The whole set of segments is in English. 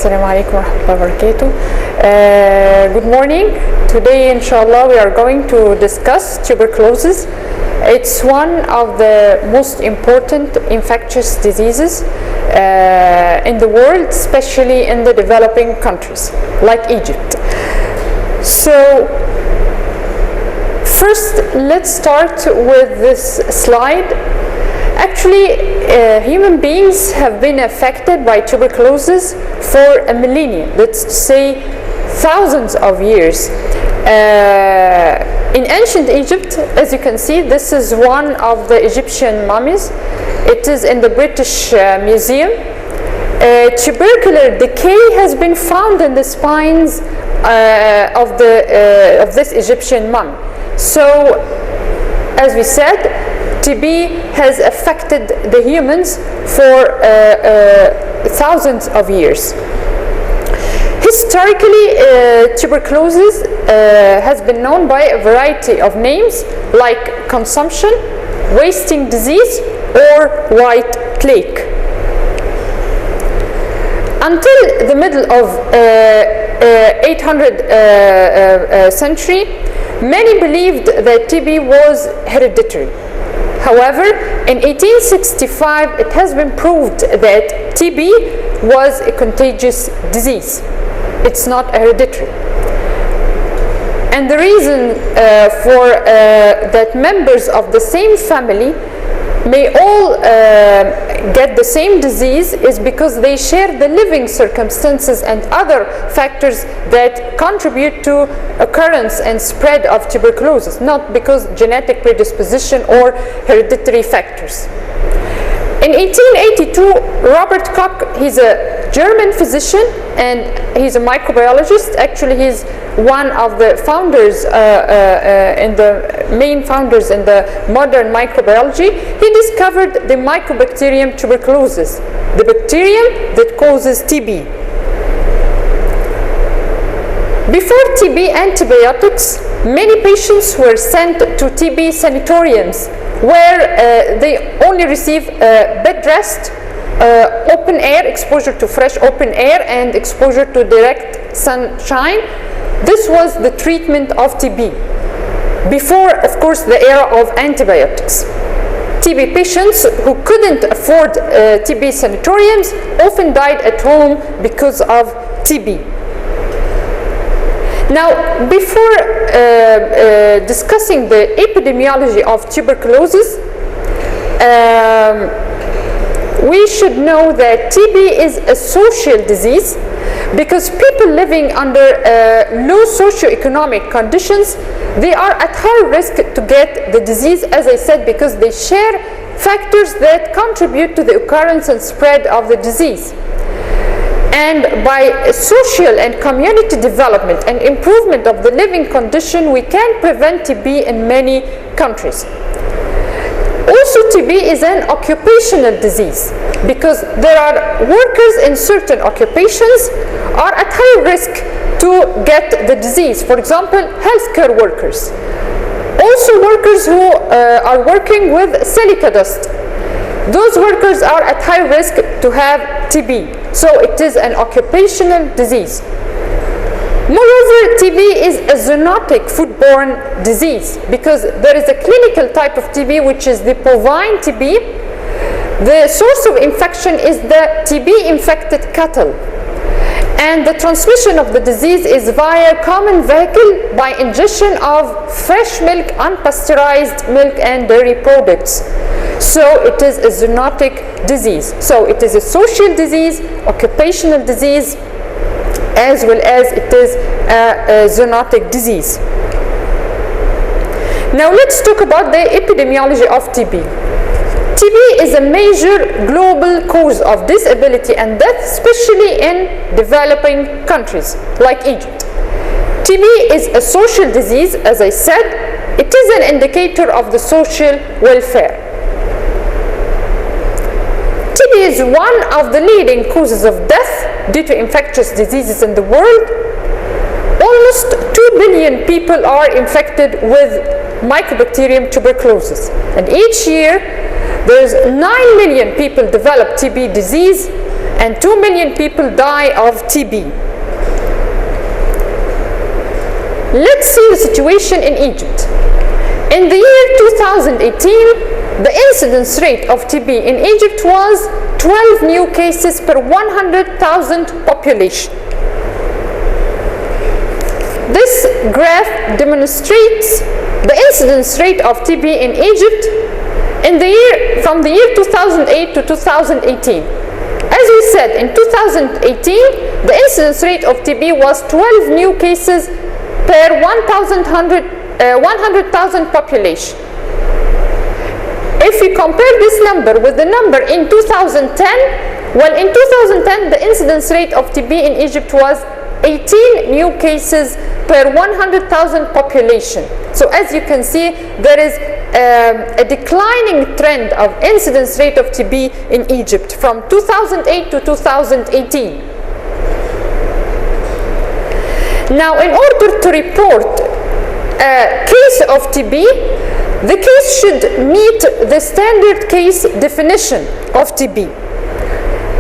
Assalamu alaikum wa rahmatullahi wa barakatuh. Good morning. Today, inshallah, we are going to discuss tuberculosis. It's one of the most important infectious diseases in the world, especially in the developing countries like Egypt. So, first, let's start with this slide. Actually, human beings have been affected by tuberculosis for a millennia, let's say thousands of years. In ancient Egypt, as you can see, this is one of the Egyptian mummies. It is in the British Museum. Tubercular decay has been found in the spines of this Egyptian mummy. So, as we said, TB has affected the humans for thousands of years. Historically, tuberculosis has been known by a variety of names like consumption, wasting disease, or white plague. Until the middle of 800th century, many believed that TB was hereditary. However, in 1865, it has been proved that TB was a contagious disease. It's not hereditary. And the reason for that members of the same family may all get the same disease is because they share the living circumstances and other factors that contribute to occurrence and spread of tuberculosis, not because genetic predisposition or hereditary factors. In 1882, Robert Koch, he's a German physician and he's a microbiologist. Actually, he's one of the founders, main founders in the modern microbiology. He discovered the Mycobacterium tuberculosis, the bacterium that causes TB. Before TB antibiotics, many patients were sent to TB sanatoriums where they only receive bed rest, open air, exposure to fresh open air, and exposure to direct sunshine. This was the treatment of TB. Before, of course, the era of antibiotics. TB patients who couldn't afford TB sanatoriums often died at home because of TB. Now, before discussing the epidemiology of tuberculosis, we should know that TB is a social disease because people living under low socioeconomic conditions, they are at high risk to get the disease, as I said, because they share factors that contribute to the occurrence and spread of the disease. And by social and community development and improvement of the living condition, we can prevent TB in many countries. Also, TB is an occupational disease because there are workers in certain occupations are at high risk to get the disease. For example, healthcare workers. Also, workers who are working with silica dust. Those workers are at high risk to have TB. So it is an occupational disease. Moreover, TB is a zoonotic foodborne disease because there is a clinical type of TB which is the bovine TB. The source of infection is the TB-infected cattle. And the transmission of the disease is via common vehicle by ingestion of fresh milk, unpasteurized milk, and dairy products. So it is a zoonotic disease. So it is a social disease, occupational disease, as well as it is a zoonotic disease. Now let's talk about the epidemiology of TB. TB is a major global cause of disability and death, especially in developing countries like Egypt. TB is a social disease, as I said. It is an indicator of the social welfare. TB is one of the leading causes of death due to infectious diseases in the world. Almost 2 billion people are infected with Mycobacterium tuberculosis, and each year there's 9 million people develop TB disease, and 2 million people die of TB. Let's see the situation in Egypt. In the year 2018, the incidence rate of TB in Egypt was 12 new cases per 100,000 population. This graph demonstrates the incidence rate of TB in Egypt from the year 2008 to 2018. As we said, in 2018, the incidence rate of TB was 12 new cases per 100,000 population. If we compare this number with the number in 2010, well, in 2010 the incidence rate of TB in Egypt was 18 new cases per 100,000 population. So as you can see, there is a declining trend of incidence rate of TB in Egypt from 2008 to 2018. Now, in order to report a case of TB, the case should meet the standard case definition of TB.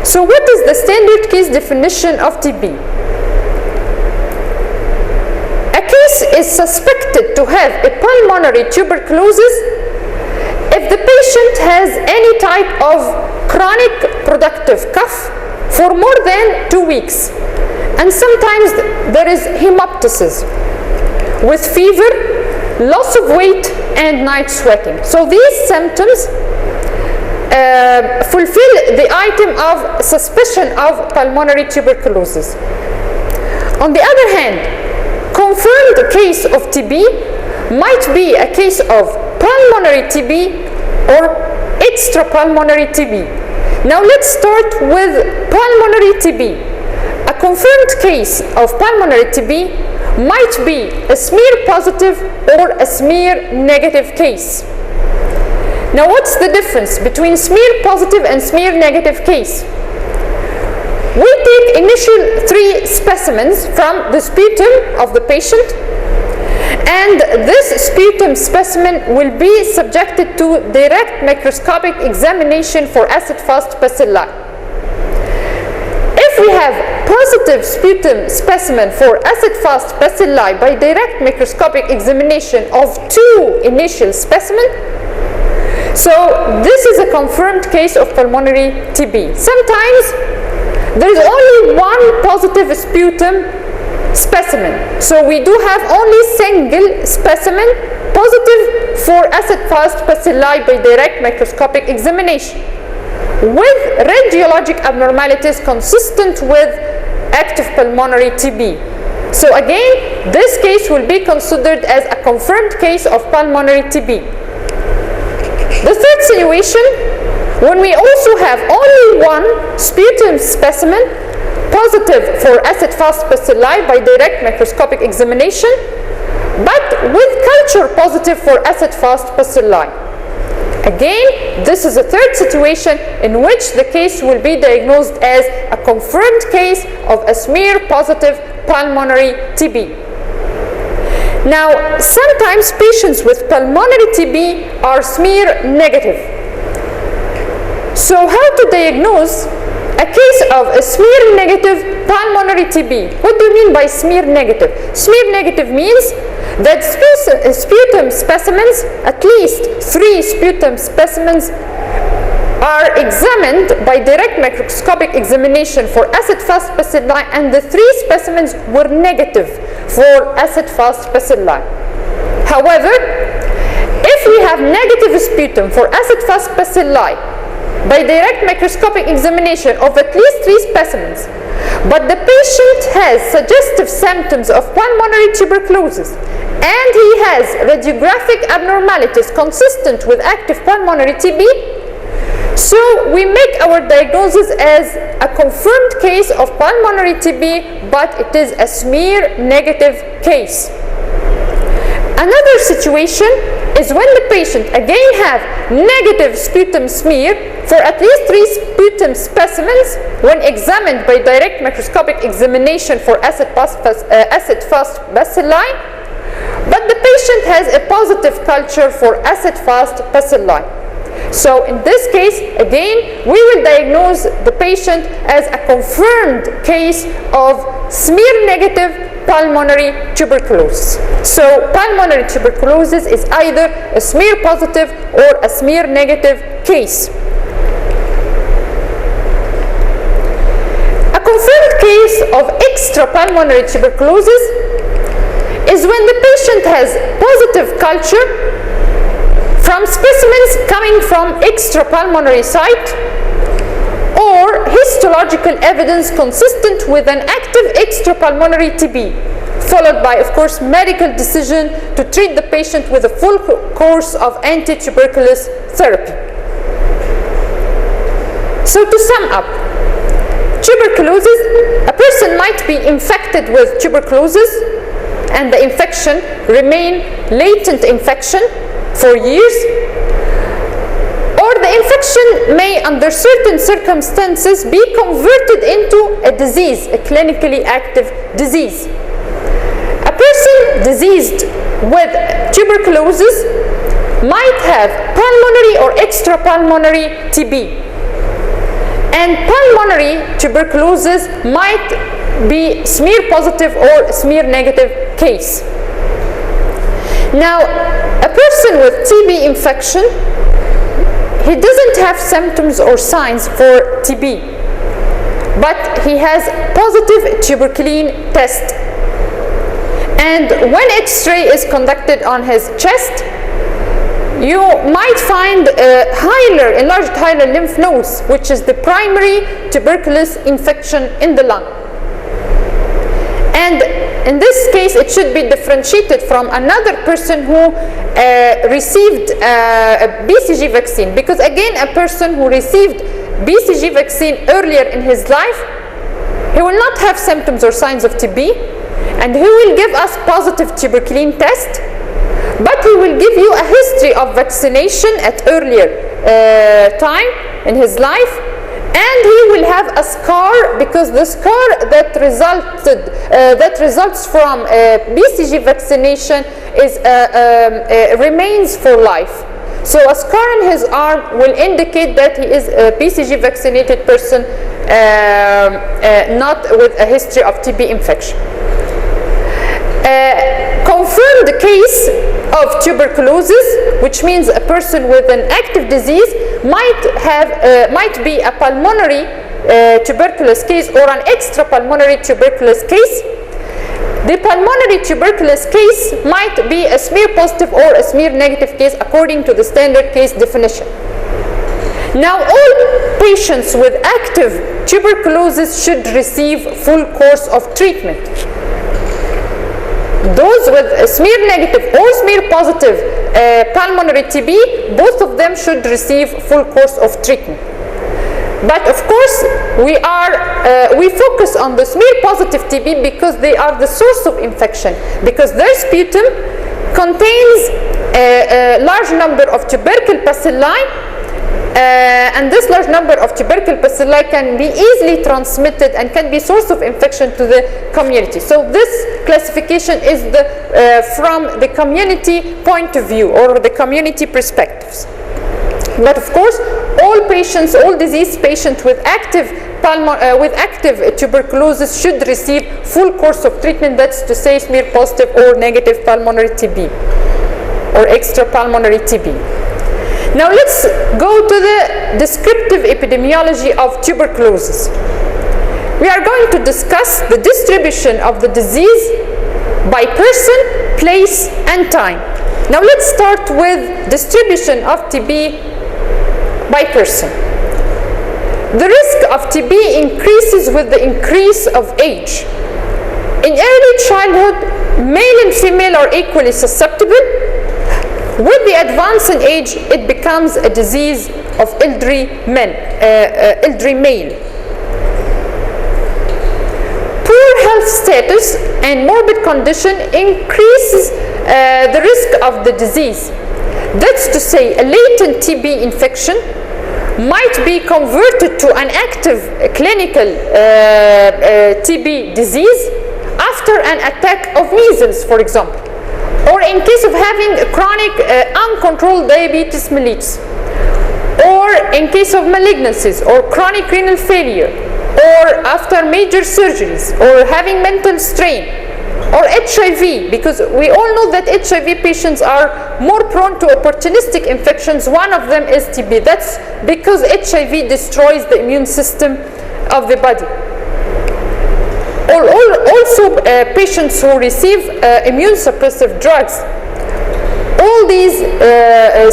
So what is the standard case definition of TB? A case is suspected to have a pulmonary tuberculosis if the patient has any type of chronic productive cough for more than 2 weeks. And sometimes there is hemoptysis with fever, loss of weight, and night sweating. So these symptoms fulfill the item of suspicion of pulmonary tuberculosis. On the other hand, confirmed case of TB might be a case of pulmonary TB or extrapulmonary TB. Now let's start with pulmonary TB. A confirmed case of pulmonary TB might be a smear positive or a smear negative case. Now what's the difference between smear positive and smear negative case? We take initial 3 specimens from the sputum of the patient, and this sputum specimen will be subjected to direct microscopic examination for acid-fast bacilli. If we have positive sputum specimen for acid-fast bacilli by direct microscopic examination of 2 initial specimens, so this is a confirmed case of pulmonary TB. Sometimes there is only 1 positive sputum specimen, so we do have only single specimen positive for acid-fast bacilli by direct microscopic examination with radiologic abnormalities consistent with active pulmonary TB. So again, this case will be considered as a confirmed case of pulmonary TB. The third situation, when we also have only 1 sputum specimen positive for acid-fast bacilli by direct microscopic examination, but with culture positive for acid-fast bacilli. Again, this is a third situation in which the case will be diagnosed as a confirmed case of a smear positive pulmonary TB. Now, sometimes patients with pulmonary TB are smear negative. So how to diagnose a case of a smear negative pulmonary TB? What do you mean by smear negative? Smear negative means that sputum specimens, at least 3 sputum specimens, are examined by direct microscopic examination for acid-fast bacilli, and the 3 specimens were negative for acid-fast bacilli. However, if we have negative sputum for acid-fast bacilli by direct microscopic examination of at least 3 specimens, but the patient has suggestive symptoms of pulmonary tuberculosis and he has radiographic abnormalities consistent with active pulmonary TB, so we make our diagnosis as a confirmed case of pulmonary TB, but it is a smear negative case. Another situation is when the patient again have negative sputum smear for at least 3 sputum specimens when examined by direct microscopic examination for acid-fast bacilli, but the patient has a positive culture for acid-fast bacilli. So in this case, again, we will diagnose the patient as a confirmed case of smear-negative pulmonary tuberculosis. So pulmonary tuberculosis is either a smear-positive or a smear-negative case. A confirmed case of extrapulmonary tuberculosis is when the patient has positive culture from specimens coming from extrapulmonary site or histological evidence consistent with an active extrapulmonary TB, followed by, of course, medical decision to treat the patient with a full course of anti-tuberculous therapy. So to sum up, tuberculosis, a person might be infected with tuberculosis and the infection remain latent infection for years, or the infection may, under certain circumstances, be converted into a disease, a clinically active disease. A person diseased with tuberculosis might have pulmonary or extrapulmonary TB, and pulmonary tuberculosis might be smear positive or smear negative case. Now, a person with TB infection, he doesn't have symptoms or signs for TB, but he has positive tuberculin test. And when X-ray is conducted on his chest, you might find enlarged hilar lymph nodes, which is the primary tuberculous infection in the lung. And in this case, it should be differentiated from another person who received a BCG vaccine, because again, a person who received BCG vaccine earlier in his life, he will not have symptoms or signs of TB, and he will give us positive tuberculin test, but he will give you a history of vaccination at earlier time in his life, and he will have a scar, because the scar that results from BCG vaccination is remains for life. So a scar in his arm will indicate that he is a BCG vaccinated person, not with a history of TB infection. Confirmed case of tuberculosis, which means a person with an active disease might be a pulmonary tuberculous case or an extrapulmonary tuberculous case. The pulmonary tuberculous case might be a smear positive or a smear negative case according to the standard case definition. Now, all patients with active tuberculosis should receive full course of treatment. Those with smear negative or smear positive pulmonary TB, both of them should receive full course of treatment. But of course, we focus on the smear positive TB because they are the source of infection, because their sputum contains a large number of tubercle bacilli, and this large number of tubercle bacilli can be easily transmitted and can be source of infection to the community. So this classification is from the community point of view or the community perspectives. But of course, all patients, all disease patients with active tuberculosis should receive full course of treatment. That's to say, smear positive or negative pulmonary TB or extrapulmonary TB. Now let's go to the descriptive epidemiology of tuberculosis. We are going to discuss the distribution of the disease by person, place, and time. Now let's start with distribution of TB by person. The risk of TB increases with the increase of age. In early childhood, male and female are equally susceptible. With the advance in age, it becomes a disease of elderly male. Poor health status and morbid condition increases the risk of the disease. That's to say, a latent TB infection might be converted to an active clinical TB disease after an attack of measles, for example, or in case of having a chronic uncontrolled diabetes mellitus, or in case of malignancies or chronic renal failure, or after major surgeries, or having mental strain, or HIV, because we all know that HIV patients are more prone to opportunistic infections. One of them is TB. That's because HIV destroys the immune system of the body. Also, patients who receive immune suppressive drugs, all these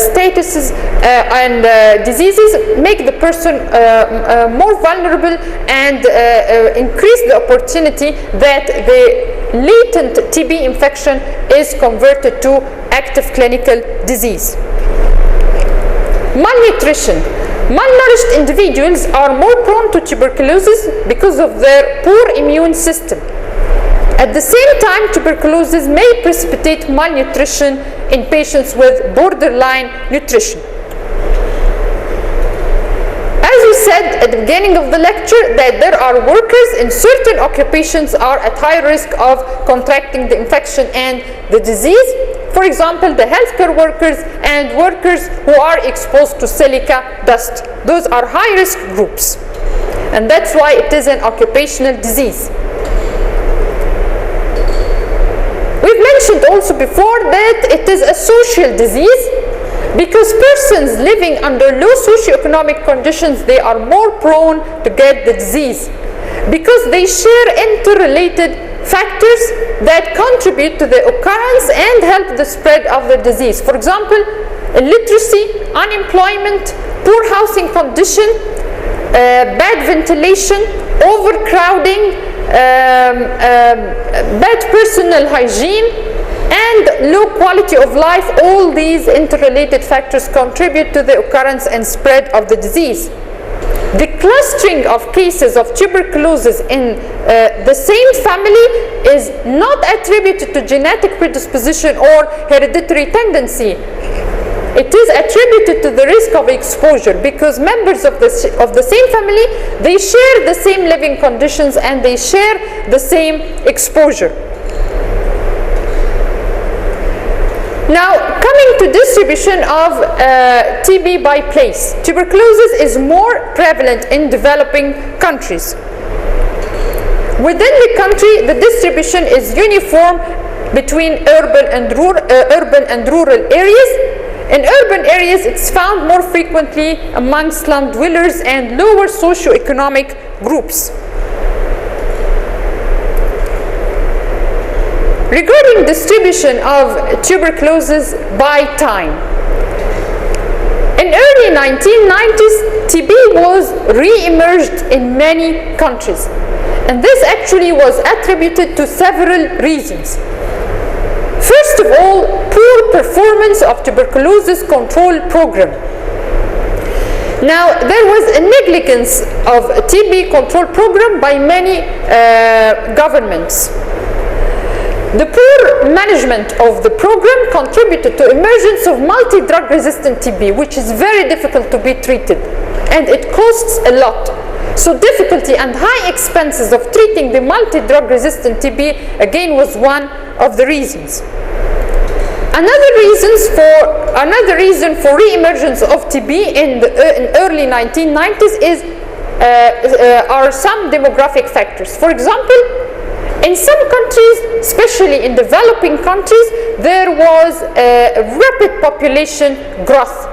statuses and diseases make the person more vulnerable and increase the opportunity that the latent TB infection is converted to active clinical disease. Malnutrition. Malnourished individuals are more prone to tuberculosis because of their poor immune system. At the same time, tuberculosis may precipitate malnutrition in patients with borderline nutrition. As we said at the beginning of the lecture, that there are workers in certain occupations are at high risk of contracting the infection and the disease. For example, the healthcare workers and workers who are exposed to silica dust. Those are high-risk groups, and that's why it is an occupational disease. We've mentioned also before that it is a social disease because persons living under low socioeconomic conditions, they are more prone to get the disease because they share interrelated factors that contribute to the occurrence and help the spread of the disease. For example, illiteracy, unemployment, poor housing condition, bad ventilation, overcrowding, bad personal hygiene, and low quality of life. All these interrelated factors contribute to the occurrence and spread of the disease. The clustering of cases of tuberculosis in the same family is not attributed to genetic predisposition or hereditary tendency. It is attributed to the risk of exposure because members of the same family, they share the same living conditions and they share the same exposure. Now, coming to distribution of TB by place. Tuberculosis is more prevalent in developing countries. Within the country, the distribution is uniform between urban and rural areas. In urban areas, it's found more frequently among slum dwellers and lower socioeconomic groups. Regarding distribution of tuberculosis by time. In early 1990s, TB was re-emerged in many countries. And this actually was attributed to several reasons. First of all, poor performance of tuberculosis control program. Now, there was a negligence of a TB control program by many governments. The poor management of the program contributed to emergence of multi-drug resistant TB, which is very difficult to be treated, and it costs a lot. So difficulty and high expenses of treating the multi-drug resistant TB again was one of the reasons. Another reason for re-emergence of TB in early 1990s are some demographic factors. For example, in some countries, especially in developing countries, there was a rapid population growth.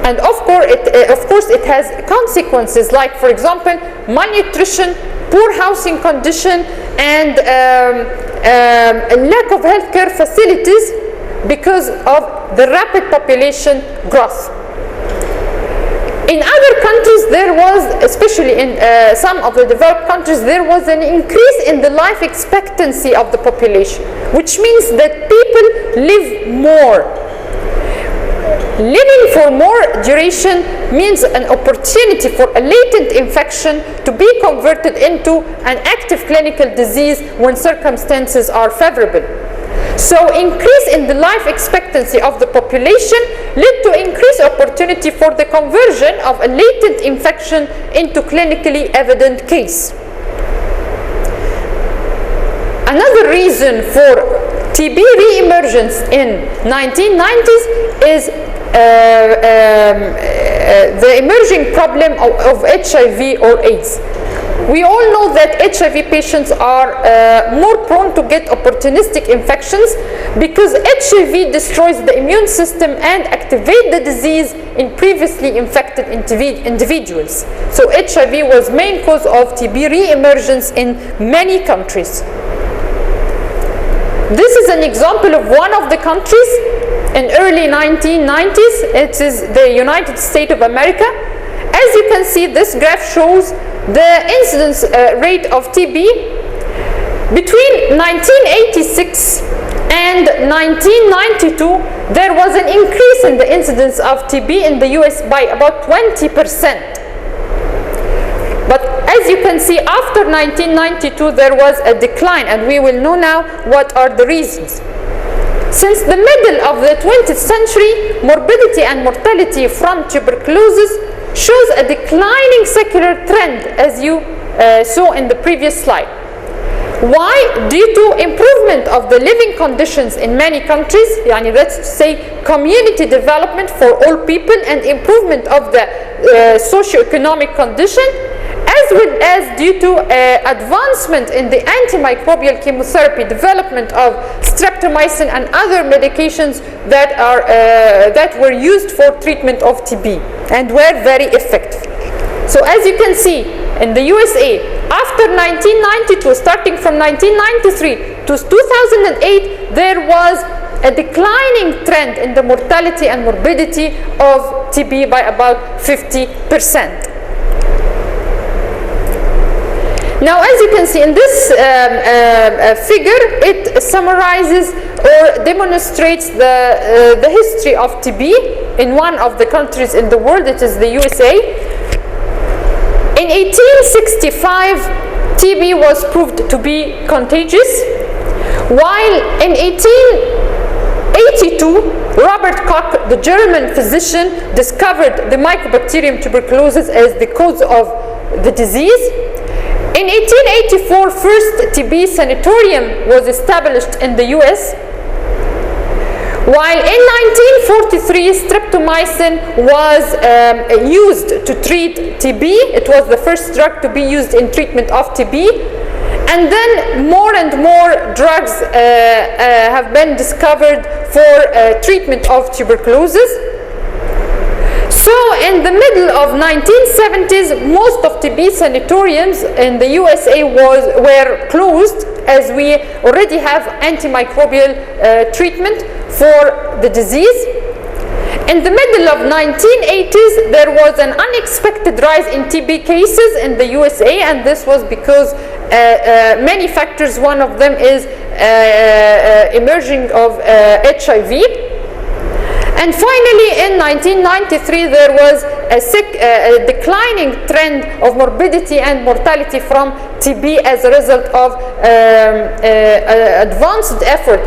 And of course, it has consequences like, for example, malnutrition, poor housing condition, and a lack of healthcare facilities because of the rapid population growth. In other countries, there was, especially in some of the developed countries, there was an increase in the life expectancy of the population, which means that people live more. Living for more duration means an opportunity for a latent infection to be converted into an active clinical disease when circumstances are favorable. So increase in the life expectancy of the population led to increased opportunity for the conversion of a latent infection into clinically evident case. Another reason for TB re-emergence in 1990s is the emerging problem of HIV or AIDS. We all know that HIV patients are more prone to get opportunistic infections because HIV destroys the immune system and activates the disease in previously infected individuals. So HIV was main cause of TB re-emergence in many countries. This is an example of one of the countries in early 1990s. It is the United States of America. As you can see, this graph shows the incidence rate of TB between 1986 and 1992. There was an increase in the incidence of TB in the US by about 20%. But as you can see, after 1992 there was a decline, and we will know now what are the reasons. Since the middle of the 20th century, morbidity and mortality from tuberculosis shows a declining secular trend, as you saw in the previous slide. Why? Due to improvement of the living conditions in many countries, that's to say community development for all people and improvement of the socio-economic condition, as well as due to advancement in the antimicrobial chemotherapy, development of streptomycin and other medications that were used for treatment of TB and were very effective. So as you can see, in the USA, after 1992, starting from 1993 to 2008, there was a declining trend in the mortality and morbidity of TB by about 50%. Now, as you can see in this figure, it summarizes or demonstrates the history of TB in one of the countries in the world. It is the USA. In 1865, TB was proved to be contagious, while in 1882, Robert Koch, the German physician, discovered the Mycobacterium tuberculosis as the cause of the disease. In 1884, first TB sanatorium was established in the US, while in 1943 streptomycin was used to treat TB. It was the first drug to be used in treatment of TB, and then more and more drugs have been discovered for treatment of tuberculosis. So in the middle of 1970s, most of TB sanatoriums in the USA were closed, as we already have antimicrobial treatment for the disease. In the middle of 1980s, there was an unexpected rise in TB cases in the USA, and this was because many factors. One of them is emerging of HIV. And finally, in 1993, there was a declining trend of morbidity and mortality from TB as a result of advanced effort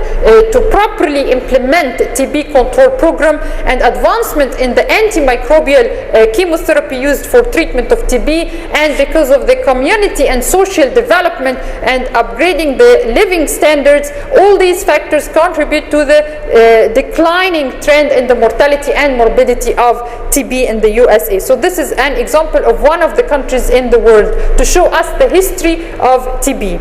to properly implement TB control program and advancement in the antimicrobial chemotherapy used for treatment of TB, and because of the community and social development and upgrading the living standards. All these factors contribute to the declining trend in the mortality and morbidity of TB in the USA. So this is an example of one of the countries in the world to show us the history of TB.